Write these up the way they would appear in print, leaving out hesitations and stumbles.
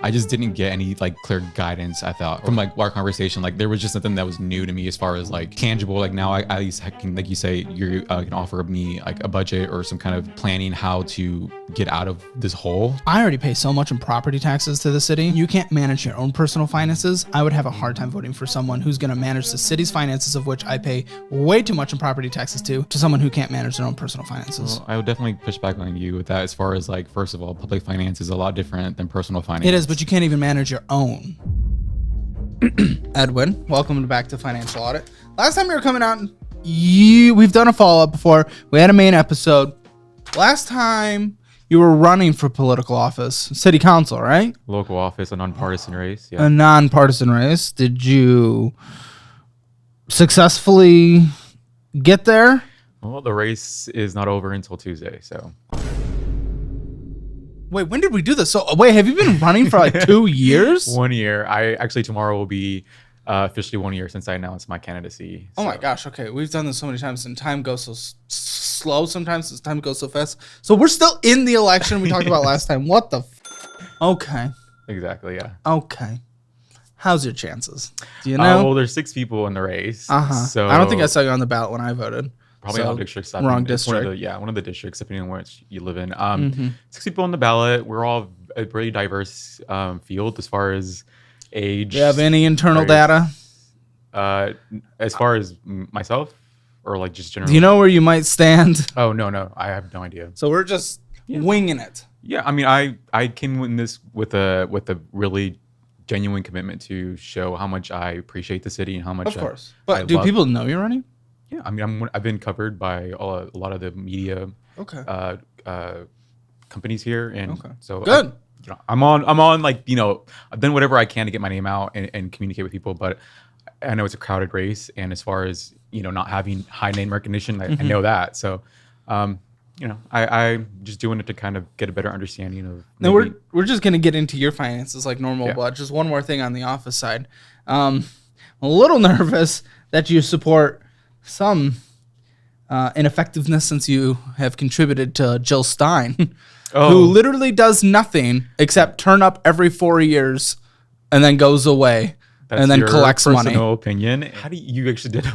I just didn't get any like clear guidance. I thought from like our conversation, like there was just something that was new to me as far as like tangible. Like now I at least can, like you say, you can offer me like a budget or some kind of planning how to get out of this hole. I already pay so much in property taxes to the city. You can't manage your own personal finances. I would have a hard time voting for someone who's going to manage the city's finances, of which I pay way too much in property taxes to someone who can't manage their own personal finances. Well, I would definitely push back on you with that as far as like, first of all, public finance is a lot different than personal finance. It is, but you can't even manage your own. Edwin, welcome back to Financial Audit. Last time you were coming out, we've done a follow-up before. We had a main episode. Last time you were running for political office, city council, right? Local office, a nonpartisan race. Yeah. A nonpartisan race. Did you successfully get there? Well, the race is not over until Tuesday, so. Wait, when did we do this? So, wait, have you been running for like 2 years? 1 year. Tomorrow will be officially 1 year since I announced my candidacy. Oh my gosh. Okay. We've done this so many times and time goes so slow sometimes. Time goes so fast. So we're still in the election we talked about last time. What the Okay. Exactly, yeah. Okay. How's your chances? Do you know? Well, there's 6 people in the race. Uh-huh. So I don't think I saw you on the ballot when I voted. Probably all districts. Wrong district. One of the districts, depending on which you live in. 6 people on the ballot. We're all a really diverse field as far as age. Do you have any internal data? As far as myself, or like just generally? Do you know where you might stand? Oh no, I have no idea. So we're just winging it. Yeah, I mean, I came in this with a really genuine commitment to show how much I appreciate the city and how much. Of course, but do people know you're running? Yeah, I mean, I've been covered by a lot of the media. Okay. Companies here, and so good. I'm on like, I've done whatever I can to get my name out and communicate with people, but I know it's a crowded race, and as far as not having high name recognition, I know that. So, I'm just doing it to kind of get a better understanding of. Now we're just gonna get into your finances like normal, but just one more thing on the office side. I'm a little nervous that you support some ineffectiveness since you have contributed to Jill Stein, who literally does nothing except turn up every 4 years and then goes away. That's and then your collects money. Personal opinion. How do you actually did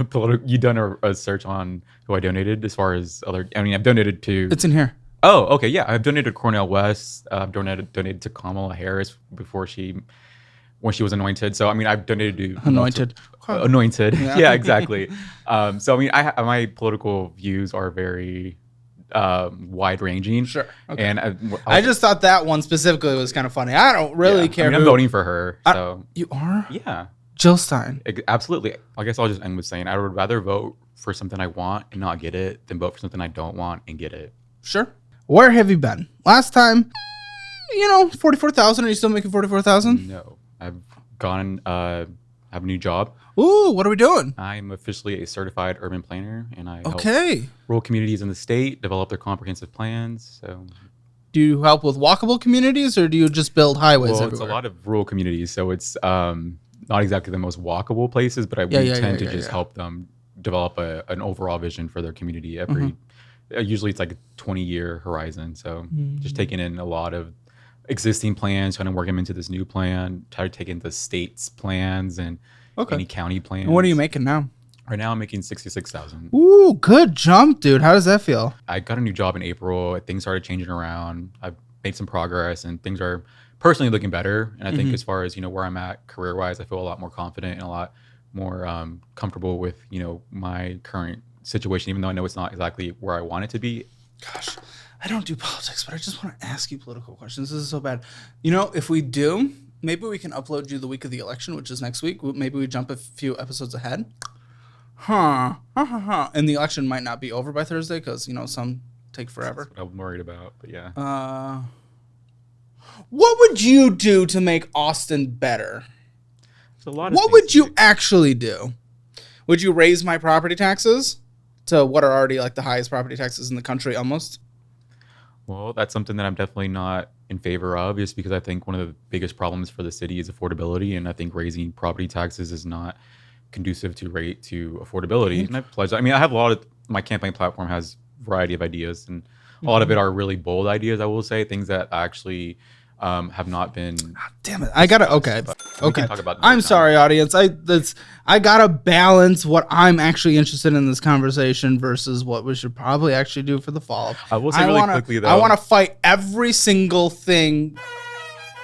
you done a search on who I donated as far as other? I mean, I've donated to. It's in here. Oh, okay, yeah, I've donated to Cornel West. I've donated to Kamala Harris when she was anointed. So I mean, I've donated to anointed. Yeah, exactly. So I mean, my political views are very wide ranging. Sure. Okay. And I just thought that one specifically was kind of funny. I don't really care. I mean, I'm voting for her. So you are? Yeah. Jill Stein. Absolutely. I guess I'll just end with saying I would rather vote for something I want and not get it than vote for something I don't want and get it. Sure. Where have you been? Last time, 44,000. Are you still making 44,000? No. I've gone have a new job. Ooh, what are we doing? I'm officially a certified urban planner, and I help rural communities in the state develop their comprehensive plans. So, do you help with walkable communities, or do you just build highways everywhere? It's a lot of rural communities, so it's not exactly the most walkable places, but we tend to just help them develop an overall vision for their community. Usually it's like a 20-year horizon, so just taking in a lot of existing plans, trying to work them into this new plan, try to take in the state's plans and any county plans. And what are you making now? Right now I'm making $66,000. Ooh, good jump, dude. How does that feel? I got a new job in April. Things started changing around. I've made some progress and things are personally looking better. And I think as far as, where I'm at career-wise, I feel a lot more confident and a lot more comfortable with, my current situation, even though I know it's not exactly where I want it to be. Gosh, I don't do politics, but I just want to ask you political questions. This is so bad. If we do, maybe we can upload you the week of the election, which is next week. Maybe we jump a few episodes ahead. And the election might not be over by Thursday because, some take forever. That's what I'm worried about, but yeah. What would you do to make Austin better? There's a lot of what would you actually do? Would you raise my property taxes to what are already like the highest property taxes in the country almost? Well, that's something that I'm definitely not in favor of, just because I think one of the biggest problems for the city is affordability, and I think raising property taxes is not conducive to affordability. And I have a lot of my campaign platform has a variety of ideas, and a lot of it are really bold ideas. I will say things that actually have not been. Damn it! I gotta. Okay. We can talk about I'm sorry, audience. I gotta balance what I'm actually interested in this conversation versus what we should probably actually do for the fall. I will say really quickly though. I want to fight every single thing.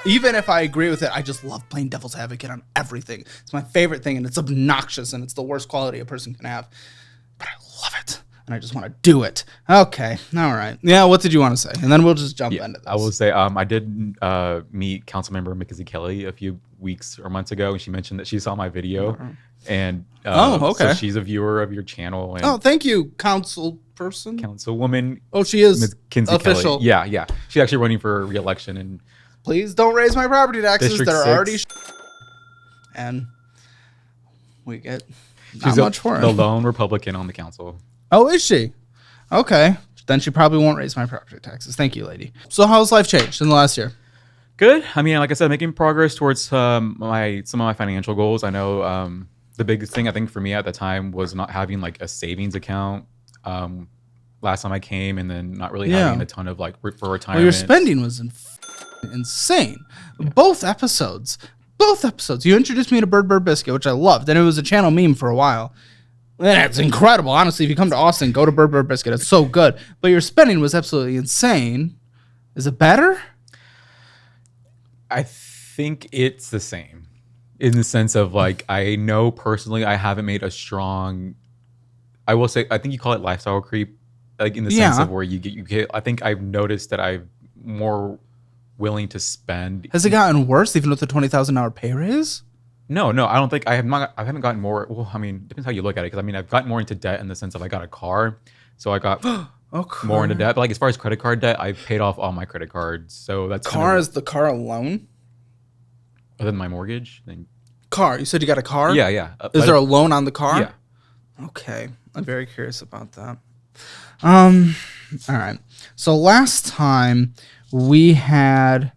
Even if I agree with it, I just love playing devil's advocate on everything. It's my favorite thing, and it's obnoxious, and it's the worst quality a person can have. But I love it, and I just want to do it. Okay, all right. Yeah, what did you want to say? And then we'll just jump into this. I will say I did meet Councilmember Mackenzie Kelly a few weeks or months ago, and she mentioned that she saw my video. And okay. So she's a viewer of your channel. And thank you, Councilwoman. Oh, she is Mackenzie official. Kelly. Yeah. She's actually running for re-election and. Please don't raise my property taxes. District They're 6. already and we get not much for it. The lone Republican on the council. Oh, is she? Okay. Then she probably won't raise my property taxes. Thank you, lady. So how's life changed in the last year? Good. I mean, like I said, making progress towards some of my financial goals. I know the biggest thing I think for me at the time was not having like a savings account. Last time I came, and then not really having a ton of like for retirement. Well, your spending was insane. Yeah. Both episodes. You introduced me to Bird Biscuit, which I loved, and it was a channel meme for a while. And it's incredible. Honestly, if you come to Austin, go to Bird Biscuit. It's so good. But your spending was absolutely insane. Is it better? I think it's the same in the sense of like, I know personally I haven't made a strong, I will say, I think you call it lifestyle creep, like in the sense of where you get, I think I've noticed that I'm more willing to spend. Has it gotten worse even with the $20,000 pay raise? No, I don't think I haven't gotten more. Well, I mean, depends how you look at it. Cause I mean, I've gotten more into debt in the sense of I got a car. So I got more into debt. But like, as far as credit card debt, I've paid off all my credit cards. So that's is the car alone? Other than my mortgage? Then car. You said you got a car? Yeah. Is there a loan on the car? Yeah. Okay. I'm very curious about that. All right. So last time we had,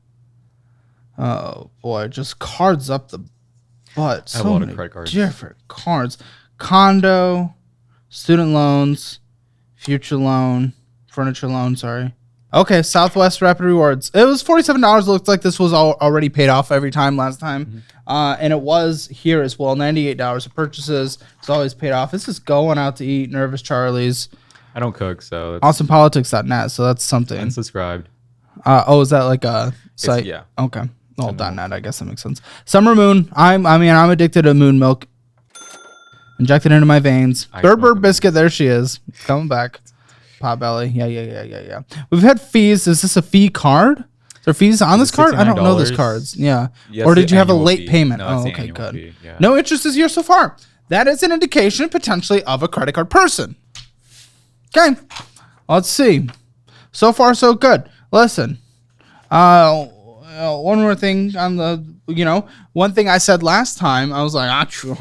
oh boy, just cards up the butt. I have a lot of credit cards. Different cards. Condo, student loans, future loan, furniture loan, sorry. Okay, Southwest Rapid Rewards. It was $47. It looked like this was already paid off every time last time. Mm-hmm. And it was here as well. $98 of purchases. It's always paid off. This is going out to eat. Nervous Charlie's. I don't cook, so it's AwesomePolitics.net, so that's something. And subscribed. Is that like a site? Yeah. Okay. Well, .net, I guess that makes sense. Summer Moon. I'm addicted to moon milk. Injected into my veins. Bird Biscuit, there she is. Coming back. Potbelly. Yeah. We've had fees. Is this a fee card? Is there fees on this card? I don't know those cards. Yeah. Yes, or did you have a late payment? No, okay, good. Fee, yeah. No interest this year so far. That is an indication potentially of a credit card person. Okay. Let's see. So far, so good. Listen. One more thing on the, one thing I said last time, I was like,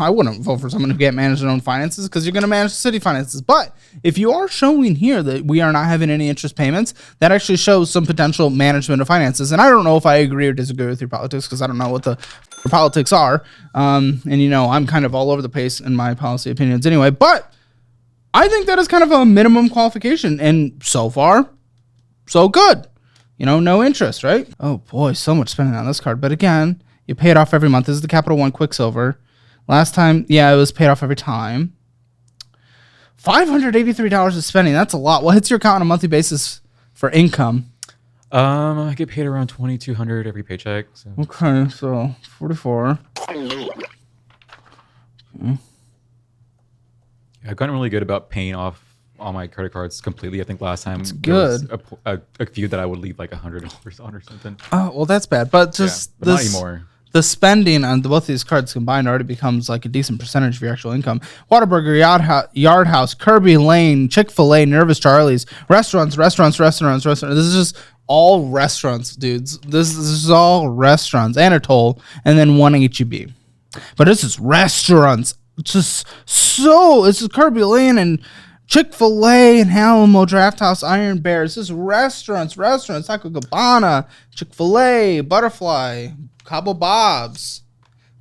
I wouldn't vote for someone who can't manage their own finances because you're going to manage the city finances. But if you are showing here that we are not having any interest payments, that actually shows some potential management of finances. And I don't know if I agree or disagree with your politics because I don't know what the politics are. And, I'm kind of all over the place in my policy opinions anyway. But I think that is kind of a minimum qualification. And so far, so good. No interest, right? Oh boy, so much spending on this card. But again, you pay it off every month. This is the Capital One Quicksilver. Last time, it was paid off every time. $583 of spending. That's a lot. What hits your account on a monthly basis for income? I get paid around $2,200 every paycheck. So. Okay, so 44. I've gotten really good about paying off all my credit cards completely. I think last time there was a few that I would leave like $100 on or something. Oh, well, that's bad. But just but not anymore. The spending on both of these cards combined already becomes like a decent percentage of your actual income. Whataburger, Yard House, Kirby Lane, Chick-fil-A, Nervous Charlie's, restaurants. This is just all restaurants, dudes. This is all restaurants. Anatole, and then one HEB. But this is restaurants. It's just it's Kirby Lane and Chick-fil-A and Alamo Draft House, Iron Bear. This is restaurants, Taco Cabana, Chick-fil-A, Butterfly, Cabo Bob's.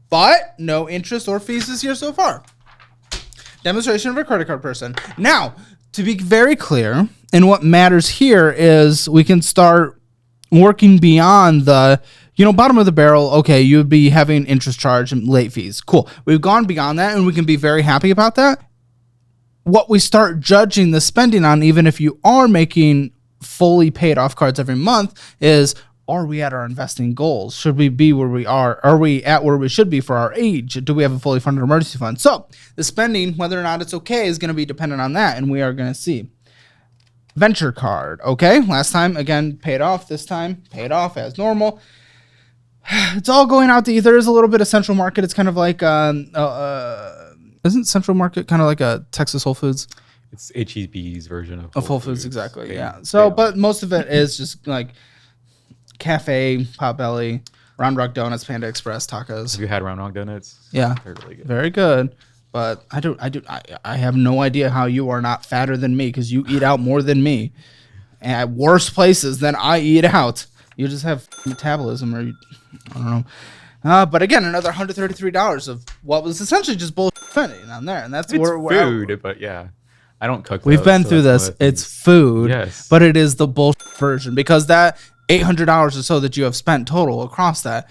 But no interest or fees this year so far. Demonstration of a credit card person. Now, to be very clear, and what matters here is we can start working beyond the, bottom of the barrel. Okay, you would be having interest charge and late fees. Cool. We've gone beyond that, and we can be very happy about that. What we start judging the spending on, even if you are making fully paid off cards every month, is, are we at our investing goals? Should we be where we are? Are we at where we should be for our age? Do we have a fully funded emergency fund? So the spending, whether or not it's okay, is going to be dependent on that, and we are going to see. Venture card, okay? Last time, again, paid off. This time, paid off as normal. It's all going out to eat. There is a little bit of Central Market. It's kind of like, isn't Central Market kind of like a Texas Whole Foods? It's HEB's version of Whole Foods, exactly, yeah. So, but most of it is just like Cafe, Potbelly, Round Rock Donuts, Panda Express, tacos. Have you had Round Rock Donuts? Yeah, they're really good. Very good. But I have no idea how you are not fatter than me, because you eat out more than me, and at worse places than I eat out. You just have metabolism, or I don't know. But again, another $133 of what was essentially just bullshit spending on there, and that's it's where food. But yeah, I don't cook. We've been through this. It's food, yes, but it is the bullshit version, because that $800 or so that you have spent total across that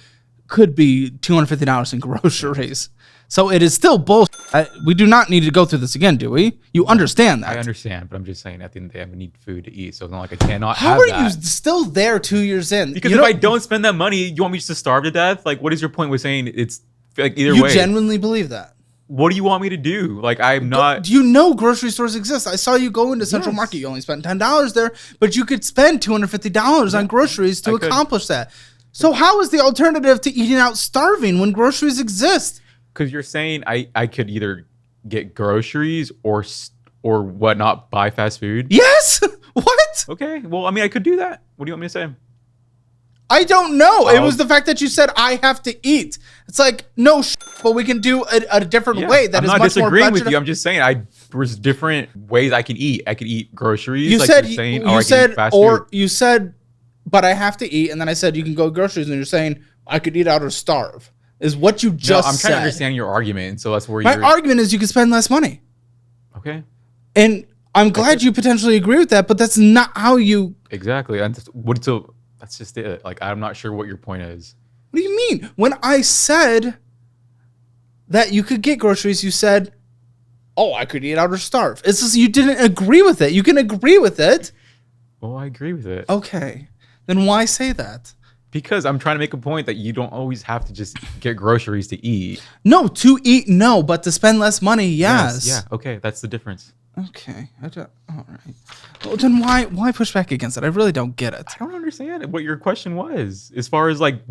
could be $250 in groceries. So it is still bullshit. We do not need to go through this again, do we? You understand that? I understand, but I'm just saying at the end of the day, I need food to eat. So it's not like I cannot How have that. How are you still there 2 years in? Because if I don't spend that money, you want me just to starve to death? Like, what is your point with saying it's like either way? You genuinely believe that? What do you want me to do? Like, I'm not... Do you know grocery stores exist? I saw you go into Central Market. You only spent $10 there, but you could spend $250 on groceries to accomplish that. So how is the alternative to eating out starving when groceries exist? Because you're saying I could either get groceries or whatnot, buy fast food. Yes. What? Okay. Well, I mean, I could do that. What do you want me to say? I don't know. It was the fact that you said I have to eat. It's like, no, but we can do a different way. That is much more. I'm not disagreeing with you. I'm just saying there's different ways I can eat. I could eat groceries. You like said you're saying, you said, fast food. You said, but I have to eat, and then I said you can go groceries, and you're saying I could eat out or starve. Is what you just said. I'm trying to understand your argument, and so that's where my argument is you can spend less money. Okay. And I'm glad you potentially agree with that, but that's not how you... Exactly. That's just it. Like, I'm not sure what your point is. What do you mean? When I said that you could get groceries, you said, oh, I could eat out or starve. It's just you didn't agree with it. You can agree with it. Well, I agree with it. Okay. Then why say that? Because I'm trying to make a point that you don't always have to just get groceries to eat. No, to eat, no, but to spend less money, yes. Yeah, okay, that's the difference. Okay, all right. Well, then why push back against it? I really don't get it. I don't understand what your question was. As far as like,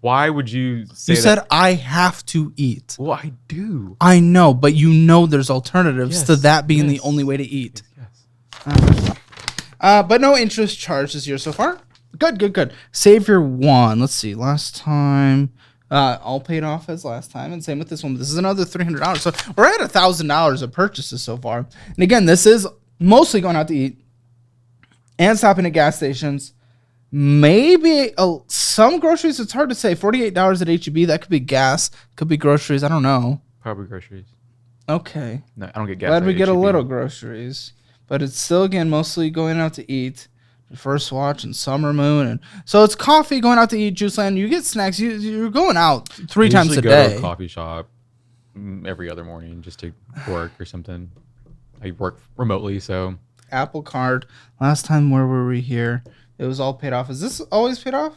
why would you say You said I have to eat. Well, I do. I know, but you know there's alternatives to that being the only way to eat. Yes. But no interest charged this year so far. Good. Savior 1. Let's see. Last time, all paid off as last time, and same with this one. But this is another $300. So we're at $1,000 of purchases so far. And again, this is mostly going out to eat and stopping at gas stations. Maybe some groceries. It's hard to say. $48 at HEB. That could be gas. Could be groceries. I don't know. Probably groceries. Okay. No, I don't get gas. Glad we get a little groceries, but it's still again mostly going out to eat. First Watch and Summer Moon, and so it's coffee, going out to eat, Juice Land. You get snacks. You're going out 3 times a day. To a coffee shop every other morning just to work or something. I work remotely, so Apple Card. Last time, where were we here? It was all paid off. Is this always paid off?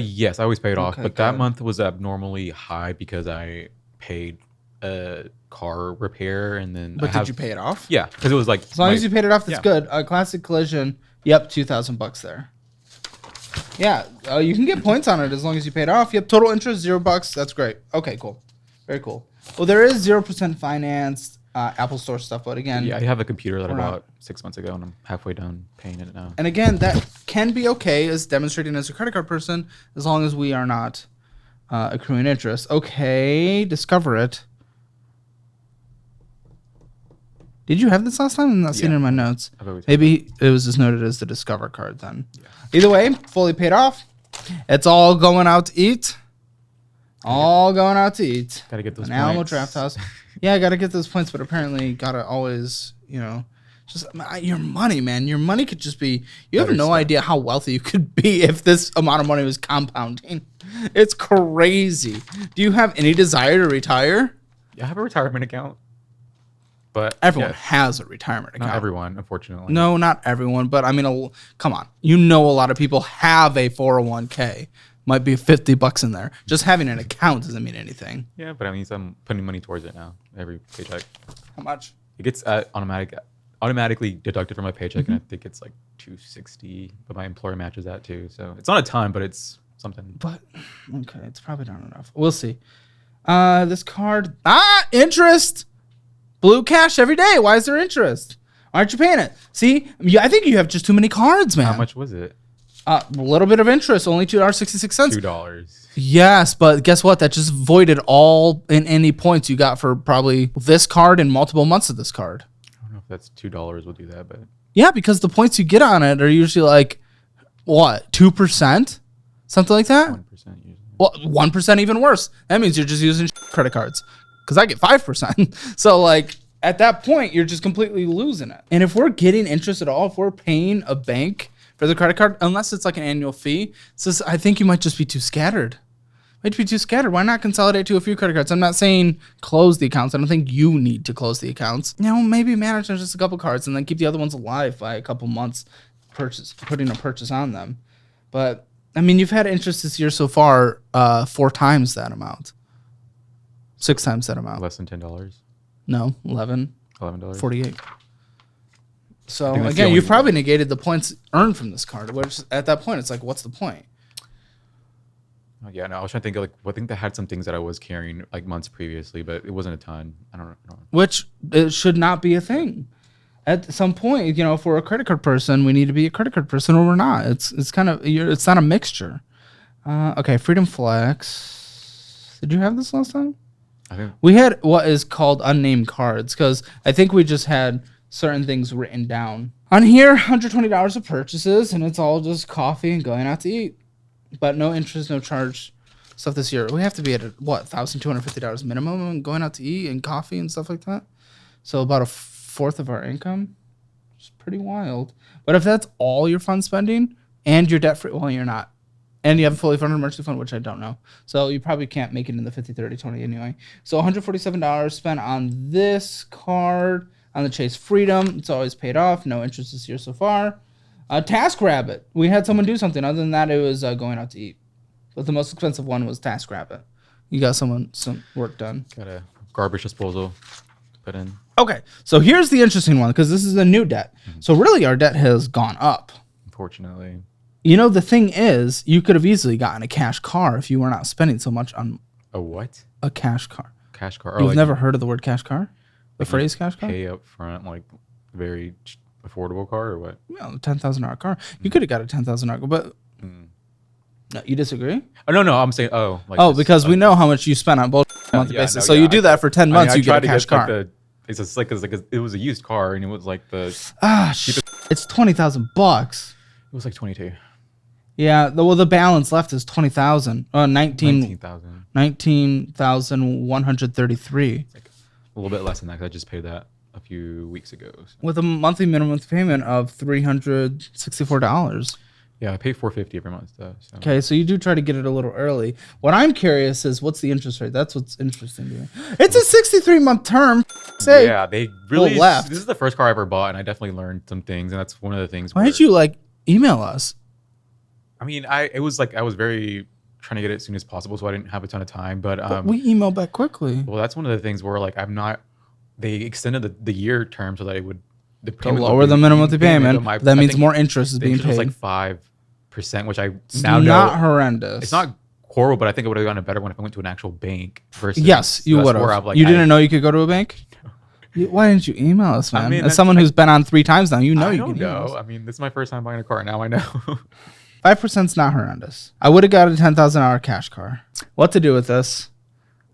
Yes, I always paid off, but that month was abnormally high because I paid a car repair, and then. But did you pay it off? Yeah, because it was like as long as you paid it off, that's good. Classic Collision. Yep, $2,000 there. Yeah, you can get points on it as long as you pay it off. Yep, total interest $0. That's great. Okay, cool, very cool. Well, there is 0% financed Apple Store stuff, but again, yeah, I have a computer that I bought 6 months ago, and I'm halfway done paying it now. And again, that can be okay as demonstrating as a credit card person, as long as we are not accruing interest. Okay, discover it. Did you have this last time? I'm not seeing it in my notes. Maybe it was just noted as the Discover card then. Yeah. Either way, fully paid off. It's all going out to eat. All going out to eat. Gotta get those points. Alamo Draft House. Yeah, I gotta get those points, but apparently gotta always, Just your money, man. Your money could just be. You have no idea how wealthy you could be if this amount of money was compounding. It's crazy. Do you have any desire to retire? Yeah, I have a retirement account. But everyone has a retirement account. Not everyone, unfortunately. No, not everyone. But I mean, come on. You know, a lot of people have a 401k. Might be $50 in there. Just having an account doesn't mean anything. Yeah, but I mean, I'm putting money towards it now. Every paycheck. How much? It gets automatically deducted from my paycheck, and I think it's like $260. But my employer matches that too, so it's not a ton, but it's something. But okay, it's probably not enough. We'll see. This card. Interest. Blue cash every day. Why is there interest? Aren't you paying it? See, I think you have just too many cards, man. How much was it? A little bit of interest, only $2.66. $2. Yes, but guess what? That just voided all in any points you got for probably this card and multiple months of this card. I don't know if that's $2 will do that, but yeah, because the points you get on it are usually like what, 2%, something like that. 1% usually. Well, 1% even worse. That means you're just using credit cards. Because I get 5%. So like at that point, you're just completely losing it. And if we're getting interest at all, if we're paying a bank for the credit card, unless it's like an annual fee, so I think you might just be too scattered. Why not consolidate to a few credit cards? I'm not saying close the accounts. I don't think you need to close the accounts. You know, maybe manage just a couple cards and then keep the other ones alive by a couple months, putting a purchase on them. But I mean, you've had interest this year so far 4 times that amount. 6 times that amount. Less than $10. No, $11. $48. So again, you've probably negated the points earned from this card. Which at that point, it's like, what's the point? Oh, yeah, no, I was trying to think of I think they had some things that I was carrying like months previously, but it wasn't a ton. I don't know. Which it should not be a thing. At some point, if we're a credit card person, we need to be a credit card person, or we're not. It's kind of it's not a mixture. Okay, Freedom Flex. Did you have this last time? I think we had what is called unnamed cards because I think we just had certain things written down. On here, $120 of purchases, and it's all just coffee and going out to eat. But no interest, no charge stuff this year. We have to be at $1,250 minimum and going out to eat and coffee and stuff like that. So about a fourth of our income. It's pretty wild. But if that's all your fund spending and you're debt free, well, you're not. And you have a fully funded emergency fund, which I don't know. So you probably can't make it in the 50, 30, 20 anyway. So $147 spent on this card, on the Chase Freedom. It's always paid off. No interest this year so far. TaskRabbit. We had someone do something. Other than that, it was going out to eat. But the most expensive one was TaskRabbit. You got some work done. Got a garbage disposal put in. Okay, so here's the interesting one because this is a new debt. Mm-hmm. So really, our debt has gone up. Unfortunately. The thing is, you could have easily gotten a cash car if you were not spending so much on a what? A cash car. Cash car. You've never heard of the word cash car? The phrase cash car? Pay up front, like very affordable car or what? Yeah, $10,000 car. You could have got a $10,000 car, but no, you disagree? Oh, no, I'm saying because we know how much you spend on both monthly basis. So you do that for 10 months, you get a cash car. It was a used car, and it was like the it's $20,000. It was like 22. Yeah, the balance left is 20,000. 19,133. It's like a little bit less than that because I just paid that a few weeks ago. So. With a monthly minimum payment of $364. Yeah, I pay $450 every month though. So. Okay, so you do try to get it a little early. What I'm curious is what's the interest rate? That's what's interesting to me. It's a 63-month term. Yeah, they really left. This is the first car I ever bought, and I definitely learned some things, and that's one of the things. Why did you email us? I mean, I was very trying to get it as soon as possible, so I didn't have a ton of time. But we emailed back quickly. Well, that's one of the things where I'm not. They extended the year term so that it would lower the minimum monthly payment. That means more interest is being paid. It was like 5%, which I it's now know. Not horrendous. It's not horrible, but I think I would have gotten a better one if I went to an actual bank versus. Yes, you would have. You didn't know you could go to a bank? No. Why didn't you email us, man? As someone who's been on 3 times now, you can email us. I mean, this is my first time buying a car. Now I know. 5%'s not horrendous. I would have got a $10,000 cash car. What to do with this?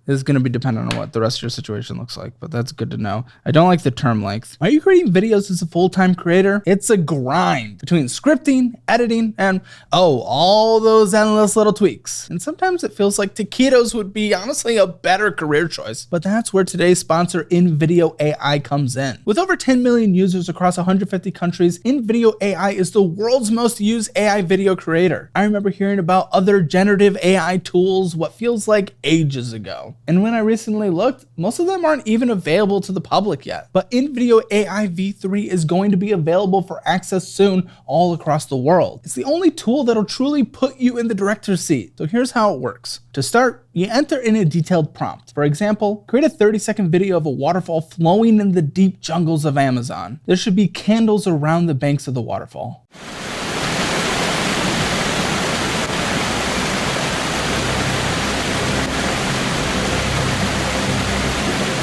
is going to be dependent on what the rest of your situation looks like, but that's good to know. I don't like the term length. Are you creating videos as a full-time creator? It's a grind between scripting, editing, and all those endless little tweaks. And sometimes it feels like taquitos would be honestly a better career choice, but that's where today's sponsor InVideo AI comes in. With over 10 million users across 150 countries, InVideo AI is the world's most used AI video creator. I remember hearing about other generative AI tools what feels like ages ago. And when I recently looked, most of them aren't even available to the public yet. But InVideo AI V3 is going to be available for access soon all across the world. It's the only tool that'll truly put you in the director's seat. So here's how it works. To start, you enter in a detailed prompt. For example, create a 30-second video of a waterfall flowing in the deep jungles of Amazon. There should be candles around the banks of the waterfall.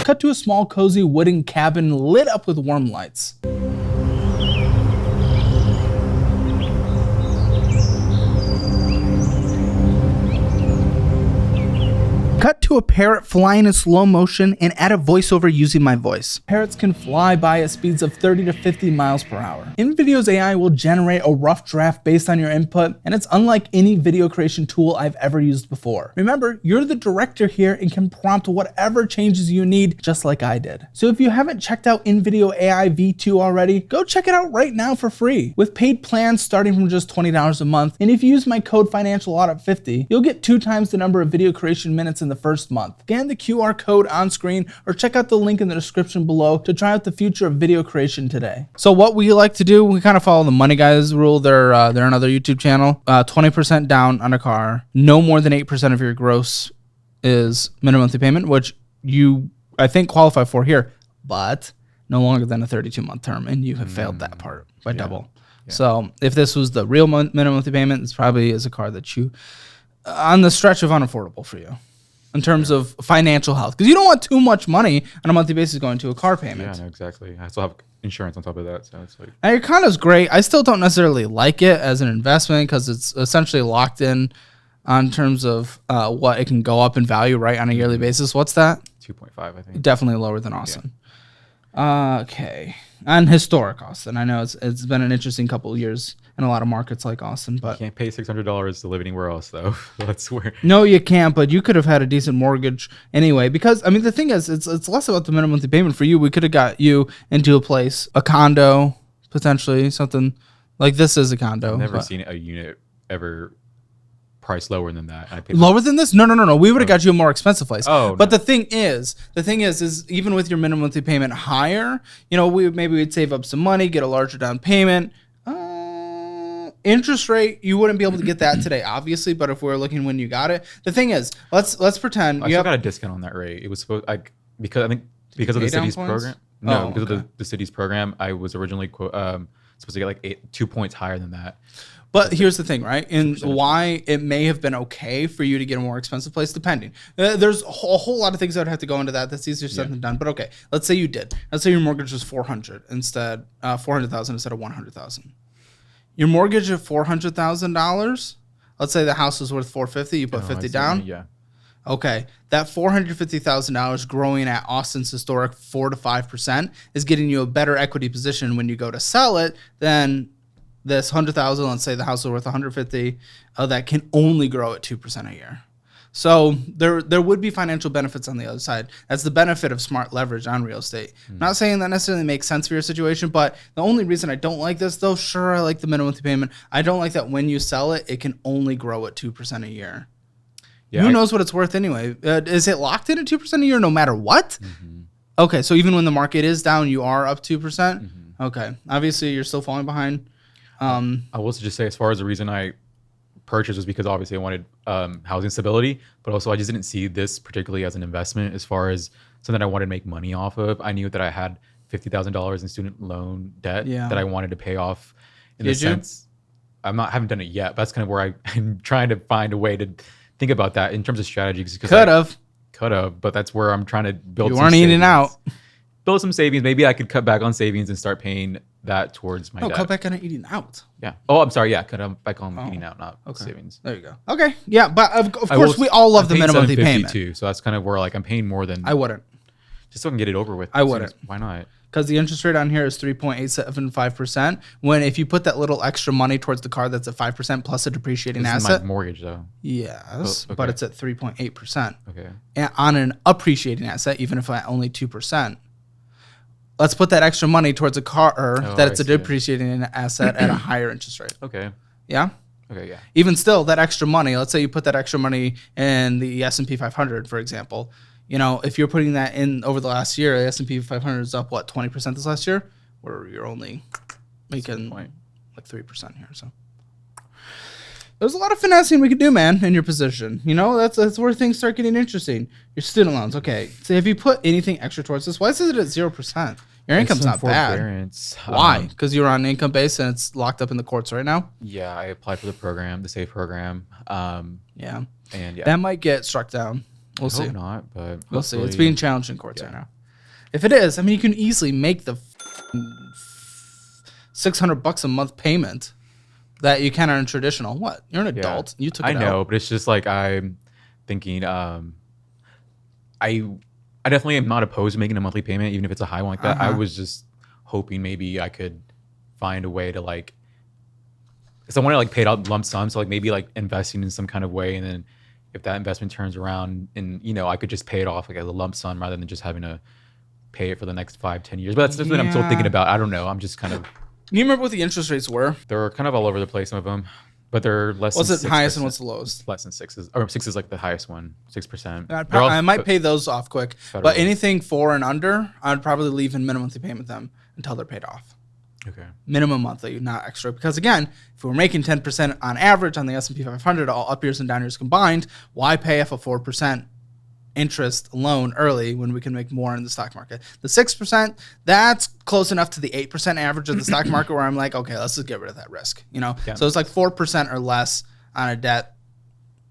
Cut to a small, cozy wooden cabin lit up with warm lights. Cut to a parrot flying in slow motion and add a voiceover using my voice. Parrots can fly by at speeds of 30 to 50 miles per hour. InVideo's AI will generate a rough draft based on your input, and it's unlike any video creation tool I've ever used before. Remember, you're the director here and can prompt whatever changes you need, just like I did. So if you haven't checked out InVideo AI V2 already, go check it out right now for free. With paid plans starting from just $20 a month, and if you use my code FinancialAudit50, you'll get 2 times the number of video creation minutes in the first month. Scan the QR code on screen or check out the link in the description below to try out the future of video creation today. So what we like to do, we kind of follow the Money Guys rule. They're another YouTube channel. 20% down on a car. No more than 8% of your gross is minimum monthly payment, which you, I think, qualify for here, but no longer than a 32-month term, and you have failed that part by double. Yeah. So if this was the real minimum monthly payment, this probably is a car that you, on the stretch of unaffordable for you in terms of financial health, because you don't want too much money on a monthly basis going to a car payment. Yeah, no, exactly. I still have insurance on top of that, so it's like. And your condo's great. I still don't necessarily like it as an investment because it's essentially locked in on terms of what it can go up in value right on a yearly basis. What's that? 2.5, I think. Definitely lower than Austin. Yeah. Okay. And historic Austin. I know it's been an interesting couple of years in a lot of markets like Austin, but you can't pay $600 to live anywhere else, though. That's where. No, you can't. But you could have had a decent mortgage anyway. Because I mean, the thing is, it's less about the minimum monthly payment for you. We could have got you into a place, a condo, potentially something like this is a condo. I've never seen a unit ever priced lower than that. I paid lower than this? No. We would have got you a more expensive place. Oh, but the thing is even with your minimum monthly payment higher, we'd save up some money, get a larger down payment. Interest rate, you wouldn't be able to get that today, obviously. But if we're looking when you got it, the thing is, let's pretend I still got a discount on that rate. It was supposed because of the city's program. No, because of the city's program, I was originally supposed to get like 2 points higher than that. But here's the thing, right? And why it may have been okay for you to get a more expensive place, depending. There's a whole lot of things that would have to go into that. That's easier said than done. But okay, let's say you did. Let's say your mortgage was $400,000 instead of $100,000. Your mortgage of $400,000. Let's say the house was worth $450,000. You put $50,000 down. Yeah. Okay, that $450,000 growing at Austin's historic 4 to 5% is getting you a better equity position when you go to sell it than this $100,000. Let's say the house is worth $150,000. That can only grow at 2% a year. So there would be financial benefits on the other side. That's the benefit of smart leverage on real estate. Not saying that necessarily makes sense for your situation, but the only reason I don't like this, though, sure, I like the minimum monthly payment. I don't like that when you sell it, it can only grow at 2% a year. Yeah, Who knows what it's worth anyway? Is it locked in at 2% a year no matter what? Mm-hmm. Okay, so even when the market is down, you are up 2%? Mm-hmm. Okay, obviously you're still falling behind. I will also just say, as far as the reason I purchased was because obviously I wanted housing stability, but also I just didn't see this particularly as an investment as far as something I wanted to make money off of. I knew that I had $50,000 in student loan debt that I wanted to pay off. In the sense, haven't done it yet, but that's kind of where I'm trying to find a way to think about that in terms of strategies. Could have, but that's where I'm trying to build. You weren't eating out. build some savings. Maybe I could cut back on savings and start paying that towards my debt. Cut back on eating out. Yeah. Oh, I'm sorry. Yeah, cut back on eating out, not savings. There you go. Okay. Yeah, but of course we all love the minimum payment too. So that's kind of where like I'm paying more than I wouldn't. Just so I can get it over with. I wouldn't. Why not? Because the interest rate on here is 3.875%. When if you put that little extra money towards the car, that's at 5% plus a depreciating asset. This is my mortgage though. Yes, but it's at 3.8%. Okay. And on an appreciating asset, even if at only 2%. Let's put that extra money towards a car it's a depreciating asset at a higher interest rate. Okay. Yeah. Okay. Yeah. Even still, that extra money. Let's say you put that extra money in the S&P 500, for example. You know, if you're putting that in over the last year, the S&P 500 is up, 20% this last year? Where you're only making like 3% here. So there's a lot of finessing we could do, man, in your position. You know, that's where things start getting interesting. Your student loans. Okay. So if you put anything extra towards this, why is it at 0%? Your income's not bad. Why? Because you're on income base and it's locked up in the courts right now? Yeah, I applied for the program, the SAFE program. Yeah. And yeah. That might get struck down. We'll see. Hope not, but we'll see. It's being challenged in courts right now. If it is, I mean, you can easily make the $600 a month payment that you can on a traditional. What? You're an adult. You took it out. I know, but it's just like I'm thinking. I definitely am not opposed to making a monthly payment, even if it's a high one like that. I was just hoping maybe I could find a way to like, because I want to like pay it out lump sum, so like maybe like investing in some kind of way, and then if that investment turns around, and you know, I could just pay it off like as a lump sum rather than just having to pay it for the next 5-10 years. But that's something I'm still thinking about. I don't know. I'm just kind of. You remember what the interest rates were? They're kind of all over the place, some of them. But they're less than 6%. What's the highest and what's the lowest? Less than 6%. Or 6 is like the highest one, 6%. I might pay those off quick. Federal. But anything 4 and under, I'd probably leave in minimum monthly payment them until they're paid off. Okay. Minimum monthly, not extra. Because again, if we're making 10% on average on the S&P 500, all up years and down years combined, why pay off a 4% interest loan early when we can make more in the stock market? The 6%, that's close enough to the 8% average of the stock market where I'm like, okay, let's just get rid of that risk. You know, so it's like 4% or less on a debt.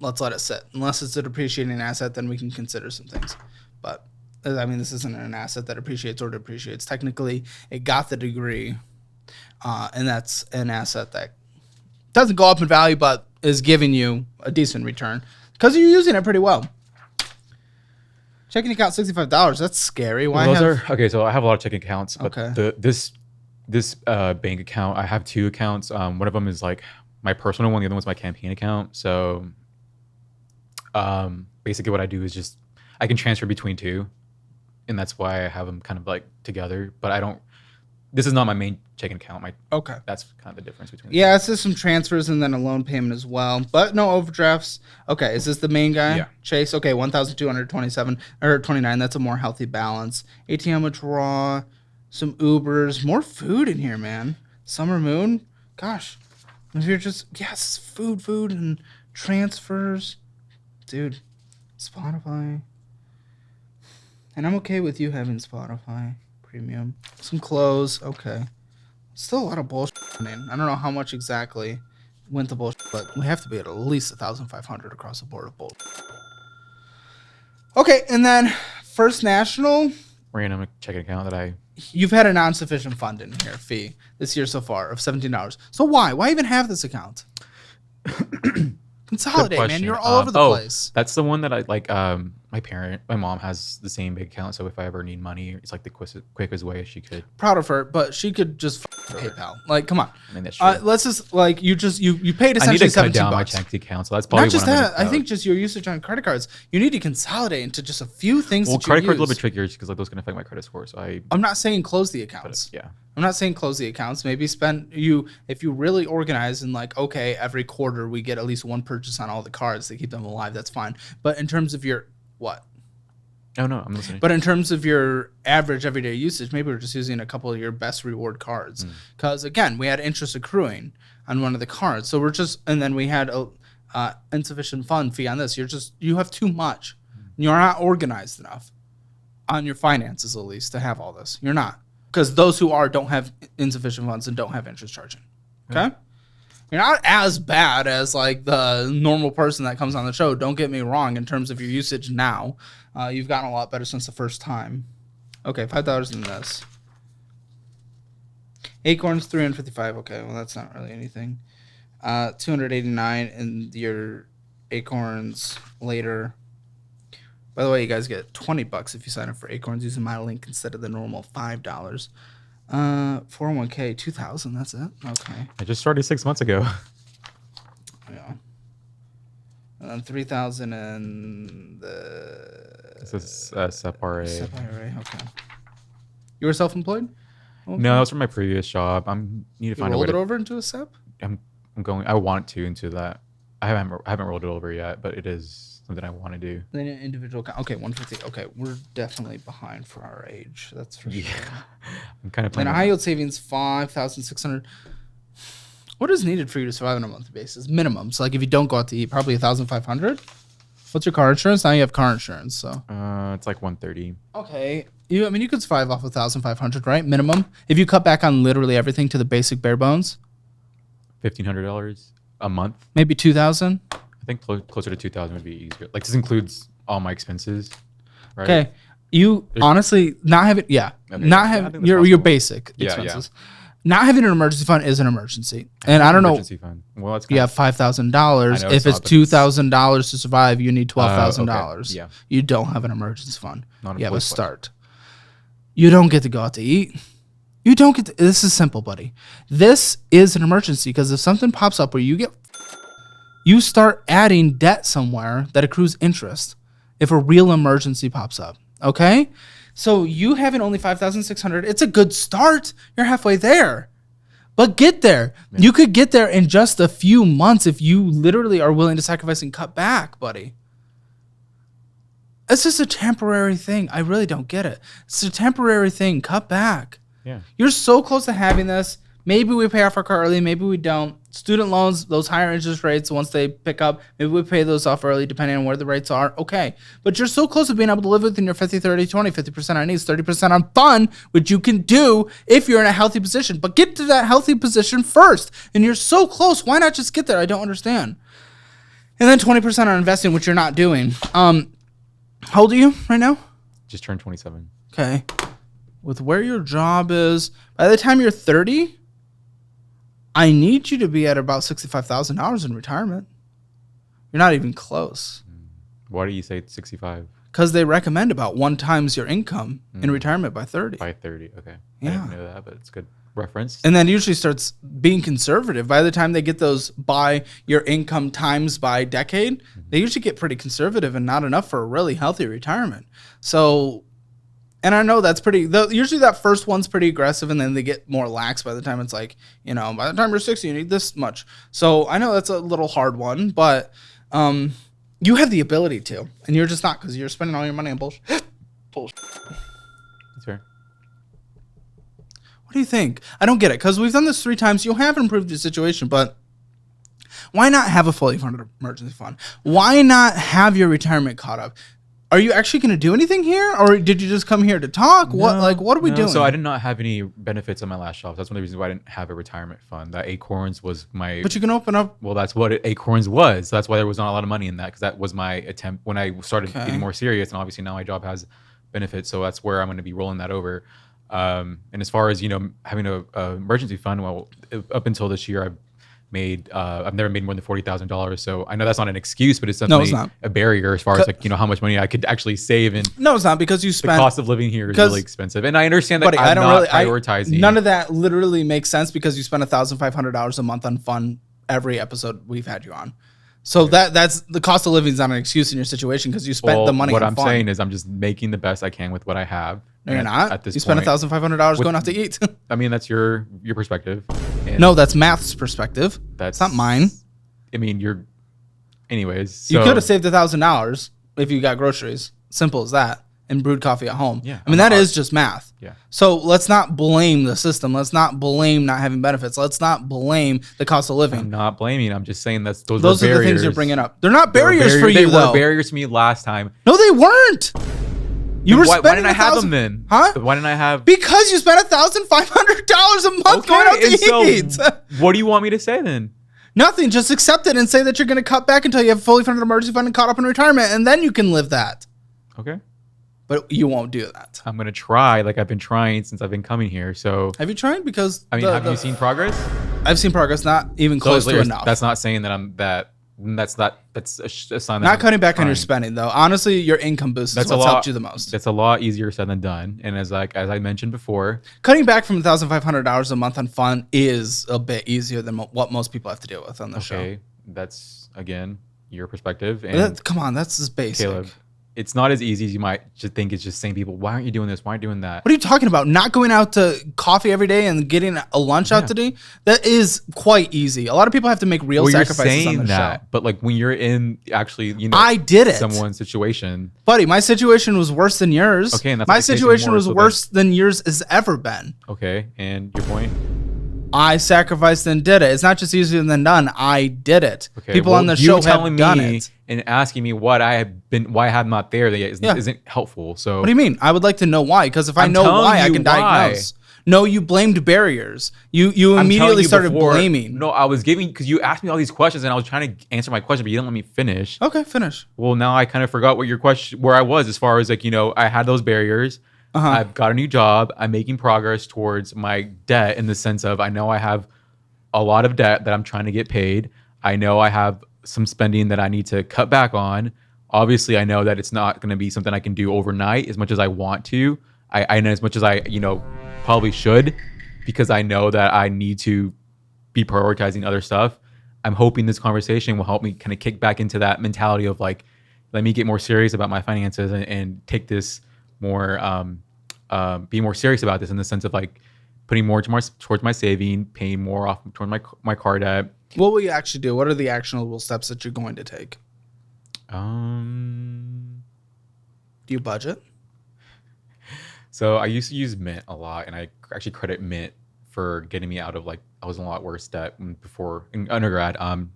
Let's let it sit. Unless it's a depreciating asset, then we can consider some things. But I mean, this isn't an asset that appreciates or depreciates. Technically, it got the degree, and that's an asset that doesn't go up in value, but is giving you a decent return because you're using it pretty well. Checking account $65. That's scary. Why? Okay, so I have a lot of checking accounts, but this bank account, I have 2 accounts. One of them is like my personal one. The other one's my campaign account. So basically, what I do is just I can transfer between 2, and that's why I have them kind of like together. But I don't. This is not my main checking account. That's kind of the difference between. Yeah, it's just some transfers and then a loan payment as well, but no overdrafts. Okay, is this the main guy? Yeah. Chase. Okay, 1,227 or 29. That's a more healthy balance. ATM withdrawal, some Ubers, more food in here, man. Summer Moon. Gosh, if you're just food and transfers, dude. Spotify. And I'm okay with you having Spotify Premium. Some clothes. Okay. Still a lot of bullshit, man. I don't know how much exactly went to bullshit, but we have to be at least 1,500 across the board of bullshit. Okay, and then First National. Random checking account that You've had a non-sufficient fund in here fee this year so far of $17. So why? Why even have this account? Consolidate, man. You're all over the place. That's the one that I like. My mom has the same big account, so if I ever need money, it's like the quickest way she could. Proud of her, but she could just PayPal. Like, come on. I mean, that's true. Let's just like you paid essentially $17. I need to cut down my checking account, so that's probably not just that. I think just your usage on credit cards. You need to consolidate into just a few things. Well, credit cards a little bit trickier because like those can affect my credit score. So I'm not saying close the accounts. Yeah. I'm not saying close the accounts. Maybe if you really organize and like, okay, every quarter we get at least one purchase on all the cards to keep them alive. That's fine. But in terms of your what? Oh no, I'm listening. But in terms of your average everyday usage, maybe we're just using a couple of your best reward cards. Because again, we had interest accruing on one of the cards. So and then we had a insufficient fund fee on this. You have too much. You're not organized enough on your finances, at least, to have all this. You're not. Because those who don't have insufficient funds and don't have interest charging. Okay? You're not as bad as like the normal person that comes on the show. Don't get me wrong in terms of your usage now. You've gotten a lot better since the first time. Okay, $5 in this. Acorns, 355. Okay, well, that's not really anything. 289 in your Acorns later. By the way, you guys get $20 if you sign up for Acorns using my link instead of the normal $5. 401k, 2,000. That's it. Okay. I just started 6 months ago. Yeah. And then 3,000 in the. This is SEP RA. SEP IRA. Okay. You were self-employed? Okay. No, that was from my previous job. Need to find a way rolled it over into a SEP? I want to into that. I haven't rolled it over yet, but it is something I want to do. Then an individual account. Okay, 150. Okay, we're definitely behind for our age. That's for sure. I'm kind of playing. Then high yield savings, 5,600. What is needed for you to survive on a monthly basis? Minimum. So like if you don't go out to eat, probably 1,500. What's your car insurance? Now you have car insurance, so. It's like 130. Okay. You could survive off 1,500, right? Minimum. If you cut back on literally everything to the basic bare bones. $1,500 a month. Maybe 2,000. I think closer to 2,000 would be easier. Like this includes all my expenses, right? Okay. Honestly not having your basic expenses. Yeah. Not having an emergency fund is an emergency, and I don't know. Emergency fund. Well, that's you have $5,000. If it's $2,000 to survive, you need $12,000. Okay. Yeah. You don't have an emergency fund. You have a start. You don't get to go out to eat. You don't get to, this is simple, buddy. This is an emergency because if something pops up where you start adding debt somewhere that accrues interest if a real emergency pops up. Okay? So you having only 5,600, it's a good start. You're halfway there. But get there. Yeah. You could get there in just a few months if you literally are willing to sacrifice and cut back, buddy. It's just a temporary thing. I really don't get it. It's a temporary thing. Cut back. Yeah. You're so close to having this. Maybe we pay off our car early. Maybe we don't. Student loans, those higher interest rates, once they pick up, maybe we pay those off early depending on where the rates are. Okay. But you're so close to being able to live within your 50, 30, 20, 50% on needs, 30% on fun, which you can do if you're in a healthy position. But get to that healthy position first. And you're so close. Why not just get there? I don't understand. And then 20% on investing, which you're not doing. How old are you right now? Just turned 27. Okay. With where your job is, by the time you're 30, I need you to be at about $65,000 in retirement. You're not even close. Why do you say 65? Because they recommend about 1 times your income in retirement by 30. By 30, okay. Yeah. I didn't know that, but it's good reference. And then it usually starts being conservative. By the time they get those by your income times by decade, they usually get pretty conservative and not enough for a really healthy retirement. So... And I know that's usually that first one's pretty aggressive and then they get more lax by the time it's like, by the time you're 60, you need this much. So I know that's a little hard one, but you have the ability to, and you're just not because you're spending all your money on bullshit. That's fair. What do you think? I don't get it because we've done this 3 times. You have improved your situation, but why not have a fully funded emergency fund? Why not have your retirement caught up? Are you actually going to do anything here, or did you just come here to talk? No, what are we doing? So I did not have any benefits on my last job. That's one of the reasons why I didn't have a retirement fund. That Acorns was my... But you can open up... Well, that's what Acorns was. So that's why there was not a lot of money in that, because that was my attempt when I started getting more serious. And obviously now my job has benefits, so that's where I'm going to be rolling that over. And as far as, having a emergency fund, well, up until this year, I've never made more than $40,000. So I know that's not an excuse, but it's definitely a barrier as far as how much money I could actually save. And no, it's not, because you spend... The cost of living here is really expensive. And I understand that I'm not prioritizing. None of that literally makes sense because you spend $1,500 a month on fun every episode we've had you on. So that's the cost of living is not an excuse in your situation because you spent the money on fun. What I'm saying is I'm just making the best I can with what I have. No, you're not. At this you spent $1,500 going out to eat. I mean, that's your perspective. And no, that's math's perspective. That's not mine. I mean, anyways. You could have saved $1,000 if you got groceries. Simple as that. And brewed coffee at home. Yeah. I mean, that is just math. Yeah. So let's not blame the system. Let's not blame not having benefits. Let's not blame the cost of living. I'm not blaming. I'm just saying those are the things you're bringing up. They're not barriers for you, though. They were barriers to me last time. No, they weren't. Why didn't I have them then? Huh? Why didn't I have? Because you spent $1,500 a month going out to eat. What do you want me to say then? Nothing. Just accept it and say that you're going to cut back until you have a fully funded emergency fund and caught up in retirement, and then you can live that. Okay. but you won't do that. I'm gonna try. Like I've been trying since I've been coming here. So have you tried? Because have you seen progress? I've seen progress, not even close to enough. That's not saying that that's a sign. Not cutting back on your spending though. Honestly, your income boost is what's helped you the most. That's a lot easier said than done. And as I mentioned before, cutting back from $1,500 a month on fun is a bit easier than what most people have to deal with on the show. Okay, that's again your perspective. And come on, that's just basic. Caleb, it's not as easy as you might just think. It's just saying people, why aren't you doing this? Why aren't you doing that? What are you talking about? Not going out to coffee every day and getting a lunch out today? That is quite easy. A lot of people have to make real sacrifices on the show. But like when you're in actually, I did it. Someone's situation. Buddy, my situation was worse than yours. Okay, and that's my situation was worse than yours has ever been. Okay, and your point? I sacrificed and did it. It's not just easier than done. I did it. Okay, people on the show have done it. And asking me why I'm not there isn't helpful. So what do you mean? I would like to know why. Because if I know why, I can diagnose. No, you blamed barriers. You immediately started blaming. No, I was giving because you asked me all these questions and I was trying to answer my question, but you didn't let me finish. Okay, finish. Well, now I kind of forgot what your question, where I was as far as like I had those barriers. I've got a new job. I'm making progress towards my debt in the sense of I know I have a lot of debt that I'm trying to get paid. I know I have some spending that I need to cut back on. Obviously, I know that it's not going to be something I can do overnight as much as I want to. I know as much as I, probably should, because I know that I need to be prioritizing other stuff. I'm hoping this conversation will help me kind of kick back into that mentality of like, let me get more serious about my finances and take this more, be more serious about this in the sense of like putting more towards my saving, paying more off towards my car debt. What will you actually do? What are the actionable steps that you're going to take? Do you budget? So I used to use Mint a lot, and I actually credit Mint for getting me out of like I was in a lot worse debt before in undergrad. And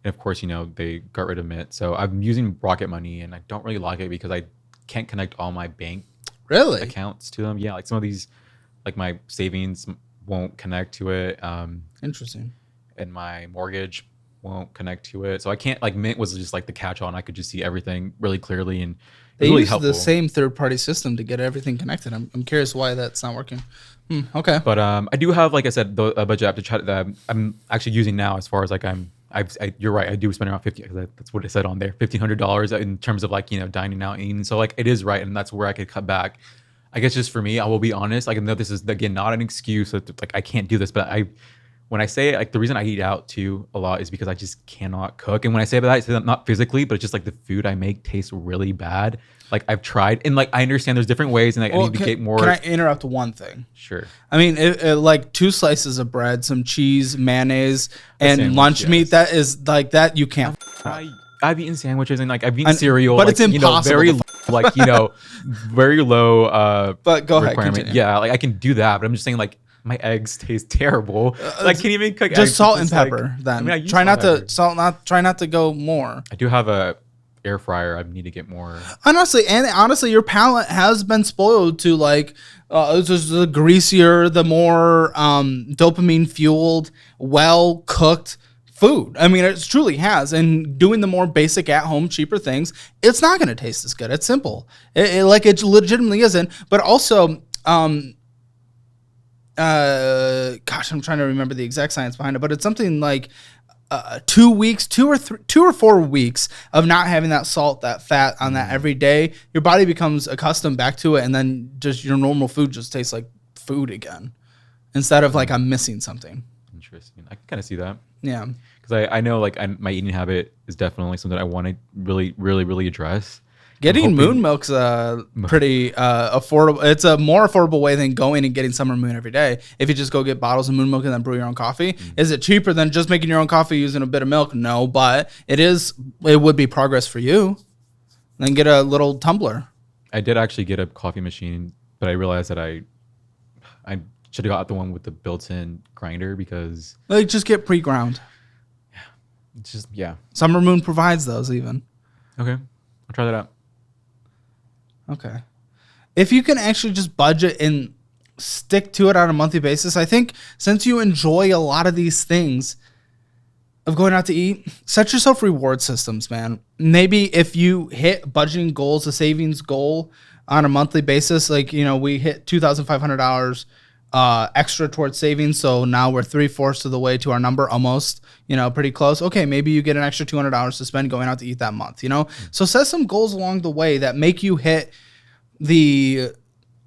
of course, they got rid of Mint. So I'm using Rocket Money, and I don't really like it because I can't connect all my bank accounts to them. Yeah, like some of these, like my savings won't connect to it. Interesting. And my mortgage won't connect to it. So I can't, like Mint was just like the catch-all, and I could just see everything really clearly, and they really use helpful. The same third-party system to get everything connected. I'm curious why that's not working. Okay. But I do have, like I said, a budget app to try that I'm actually using now as far as like you're right. I do spend around that's what it said on there, $1,500 in terms of like, dining out and eating. So like it is right. And that's where I could cut back. I guess just for me, I will be honest. Like I know this is again, not an excuse that like I can't do this, but when I say like the reason I eat out too a lot is because I just cannot cook. And when I say that, I say that not physically, but it's just like the food I make tastes really bad. Like I've tried, and like I understand there's different ways, and like I need to get more. Can I interrupt one thing? Sure. I mean, like 2 slices of bread, some cheese, mayonnaise, and lunch meat. That is like that you can't. I've eaten sandwiches and like I've eaten cereal, but like, it's impossible. Very low. But go ahead. Continue. Yeah, like I can do that, but I'm just saying like. My eggs taste terrible. Like, can't even cook. Just salt and pepper. Then try not to go more. I do have a air fryer. I need to get more. Honestly, your palate has been spoiled to like just the greasier, the more dopamine fueled, well cooked food. I mean, it truly has. And doing the more basic at home, cheaper things, it's not going to taste as good. It's simple. It legitimately isn't. But also. Gosh, I'm trying to remember the exact science behind it, but it's something like 2 weeks, 2 or 4 weeks of not having that salt, that fat on that every day. Your body becomes accustomed back to it, and then just your normal food just tastes like food again, instead of like I'm missing something. Interesting. I can kind of see that. Yeah, because I know like my eating habit is definitely something I want to really, really, really address. Getting moon milk's pretty affordable. It's a more affordable way than going and getting summer moon every day. If you just go get bottles of moon milk and then brew your own coffee, is it cheaper than just making your own coffee using a bit of milk? No, but it would be progress for you. Then get a little tumbler. I did actually get a coffee machine, but I realized that I should have got the one with the built-in grinder because like just get pre-ground. Summer moon provides those even. Okay, I'll try that out. Okay. If you can actually just budget and stick to it on a monthly basis, I think since you enjoy a lot of these things of going out to eat, set yourself reward systems, man. Maybe if you hit budgeting goals, a savings goal, on a monthly basis. Like, we hit $2,500 extra towards savings. So now we're 3/4 of the way to our number, almost, pretty close. Okay, maybe you get an extra $200 to spend going out to eat that month, So set some goals along the way that make you hit the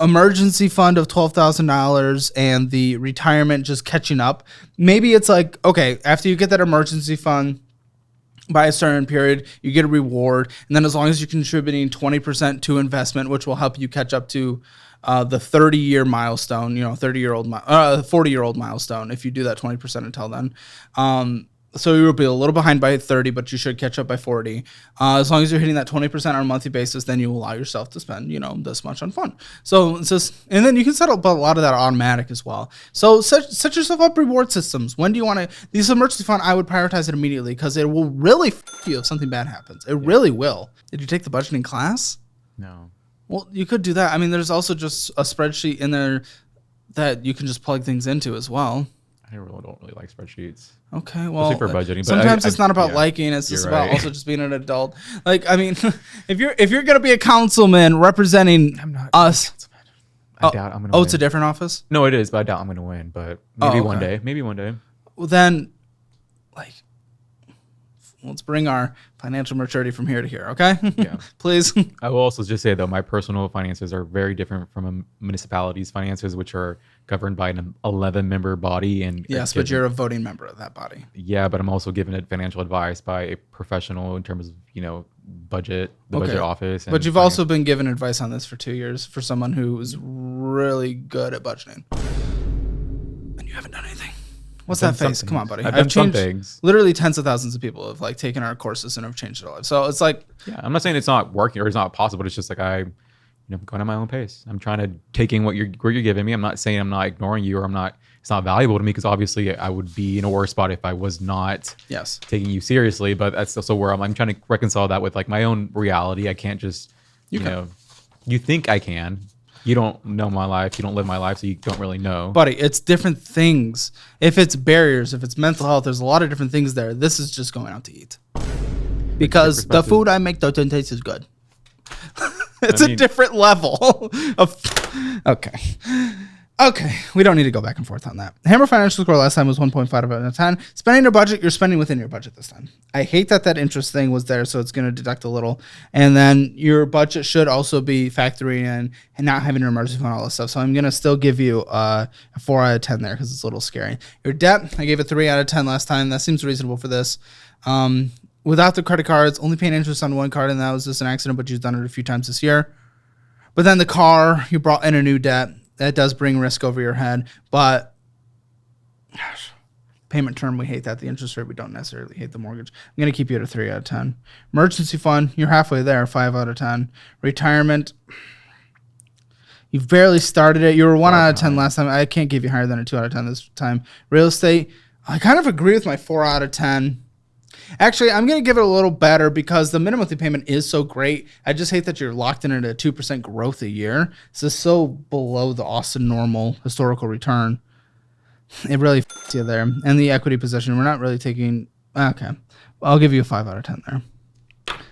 emergency fund of $12,000 and the retirement just catching up. Maybe it's like, okay, after you get that emergency fund by a certain period, you get a reward. And then as long as you're contributing 20% to investment, which will help you catch up to the 30-year milestone, 40-year-old milestone, if you do that 20% until then. So you'll be a little behind by 30, but you should catch up by 40. As long as you're hitting that 20% on a monthly basis, then you allow yourself to spend, this much on fun. So it's just, and then you can set up a lot of that automatic as well. So set yourself up reward systems. When do you want to, these emergency fund, I would prioritize it immediately because it will really f you if something bad happens. It really will. Did you take the budgeting class? No. Well, you could do that. I mean, there's also just a spreadsheet in there that you can just plug things into as well. I don't really like spreadsheets. Okay, well, for budgeting, but sometimes it's not about liking; it's just about also just being an adult. Like, I mean, if you're gonna be a councilman representing us, I doubt I'm gonna. Oh, it's a different office. No, it is, but I doubt I'm gonna win. But maybe one day. Maybe one day. Well, then, like, let's bring our financial maturity from here to here, okay? Yeah. Please. I will also just say, though, my personal finances are very different from a municipality's finances, which are governed by an 11-member body. And yes, but you're a voting member of that body. Yeah, but I'm also given financial advice by a professional in terms of, budget, budget office. But you've also been given advice on this for 2 years for someone who is really good at budgeting. And you haven't done anything. What's that face? Come on, buddy. I've done some things. Literally tens of thousands of people have taken our courses and have changed their lives. So it's like, yeah, I'm not saying it's not working or it's not possible. It's just like I'm going at my own pace. I'm trying to take in what you're giving me. I'm not saying I'm not ignoring you or it's not valuable to me because obviously I would be in a worse spot if I was not taking you seriously. But that's also where I'm trying to reconcile that with my own reality. I can't just, you think I can. You don't know my life. You don't live my life, so you don't really know. Buddy, it's different things. If it's barriers, if it's mental health, there's a lot of different things there. This is just going out to eat. Because the food I make doesn't taste as good. It's a different level of... Okay, we don't need to go back and forth on that. Hammer financial score last time was 1.5 out of 10. Spending your budget, you're spending within your budget this time. I hate that interest thing was there, so it's going to deduct a little. And then your budget should also be factoring in and not having an emergency fund, all this stuff. So I'm going to still give you a 4 out of 10 there because it's a little scary. Your debt, I gave a 3 out of 10 last time. That seems reasonable for this. Without the credit cards, only paying interest on one card, and that was just an accident, but you've done it a few times this year. But then the car, you brought in a new debt. That does bring risk over your head, but payment term, we hate that. The interest rate, we don't necessarily hate the mortgage. I'm going to keep you at a 3 out of 10. Emergency fund, you're halfway there, 5 out of 10. Retirement, you've barely started it. You were 1 out of 10 last time. I can't give you higher than a 2 out of 10 this time. Real estate, I kind of agree with my 4 out of 10. Actually, I'm going to give it a little better because the minimum monthly payment is so great. I just hate that you're locked in at a 2% growth a year. This is so below the Austin normal historical return. It really f***s you there. And the equity position, we're not really taking... Okay. I'll give you a 5 out of 10 there.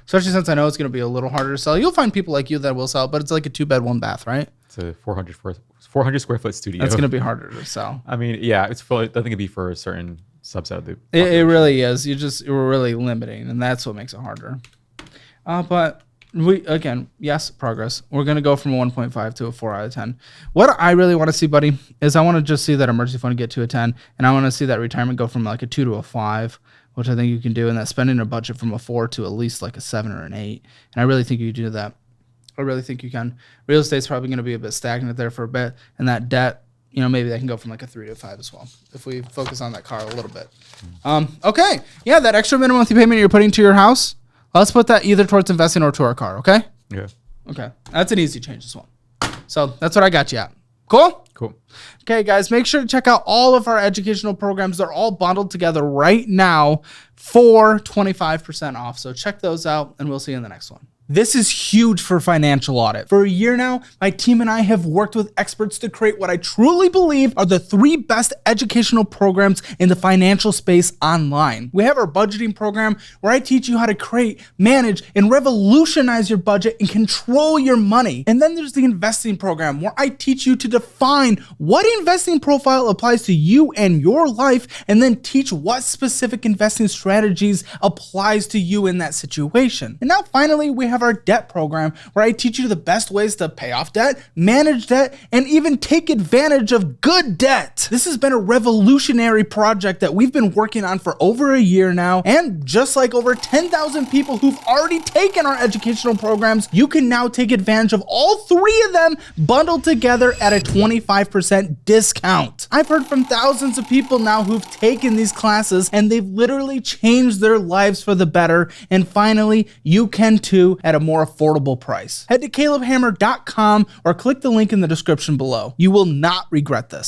Especially since I know it's going to be a little harder to sell. You'll find people like you that will sell, but it's like a 2-bed, 1-bath, right? It's a 400 square foot studio. That's going to be harder to sell. I mean, yeah, it's for, I think it'd be for a certain subset of the it really is. You're really limiting, and that's what makes it harder. But yes, progress. We're gonna go from a 1.5 to a 4 out of 10. What I really want to see, buddy, is I want to just see that emergency fund get to a 10, and I want to see that retirement go from like a 2 to a 5, which I think you can do, and that spending a budget from a 4 to at least like a 7 or an 8. And I really think you can do that. I really think you can. Real estate's probably going to be a bit stagnant there for a bit, and that debt, maybe that can go from like a 3 to a 5 as well if we focus on that car a little bit. Okay. Yeah, that extra minimum monthly payment you're putting to your house, let's put that either towards investing or to our car, okay? Yeah. Okay. That's an easy change as well. So that's what I got you at. Cool? Cool. Okay, guys, make sure to check out all of our educational programs. They're all bundled together right now for 25% off. So check those out, and we'll see you in the next one. This is huge for financial audit. For a year now, my team and I have worked with experts to create what I truly believe are the 3 best educational programs in the financial space online. We have our budgeting program where I teach you how to create, manage, and revolutionize your budget and control your money. And then there's the investing program where I teach you to define what investing profile applies to you and your life, and then teach what specific investing strategies applies to you in that situation. And now finally, we have our debt program where I teach you the best ways to pay off debt, manage debt, and even take advantage of good debt. This has been a revolutionary project that we've been working on for over a year now, and just like over 10,000 people who've already taken our educational programs, you can now take advantage of all 3 of them bundled together at a 25% discount. I've heard from thousands of people now who've taken these classes and they've literally changed their lives for the better, and finally, you can too at a more affordable price. Head to calebhammer.com or click the link in the description below. You will not regret this.